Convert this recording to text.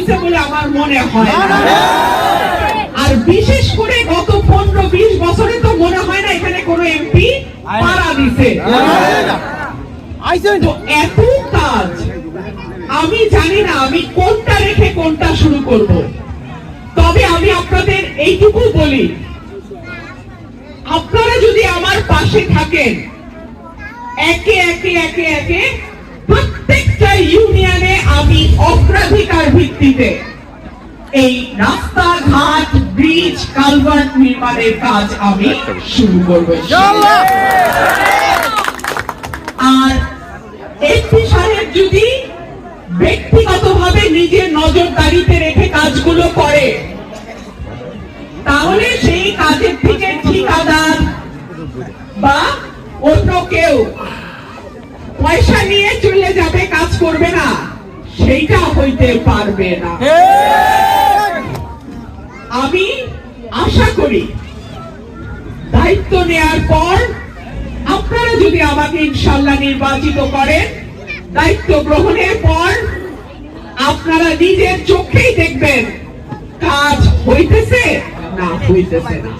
হয়েছে বলে আমার মনে হয় না। আর বিশেষ করে গত 15-20 বছরে তো মনে হয় না এখানে কোনো এমপি পাড়া দিছে। তো এত কাজ আমি জানি না আমি কোনটা রেখে কোনটা শুরু করব। তবে আমি আপনাদের এইটুকু বলি, আপনারা যদি আমার পাশে থাকেন, একে একে একে একে প্রত্যেকটা ইউনিয়নে আমি অগ্রাধিকার ভিত্তিতে এই রাস্তাঘাট, ব্রিজ, কালভার্ট নির্মাণের কাজ আমি শুরু করব। আর এমপি সাহেব যদি ব্যক্তিগতভাবে নিজের নজরদারিতে রেখে কাজগুলো করে, তাহলে সেই কাজের থেকে ঠিকাদার বা অন্য কেউ পয়সা নিয়ে চলে যাবে, কাজ করবে না, সেইটা হইতে পারবে না। আমি আশা করি দায়িত্ব নেয়ার পর আপনারা যদি আমাকে ইনশাআল্লাহ নির্বাচিত করেন, দায়িত্ব গ্রহণের পর আপনারা নিজের চোখেই দেখবেন কাজ হইতেছে না হইতেছে না।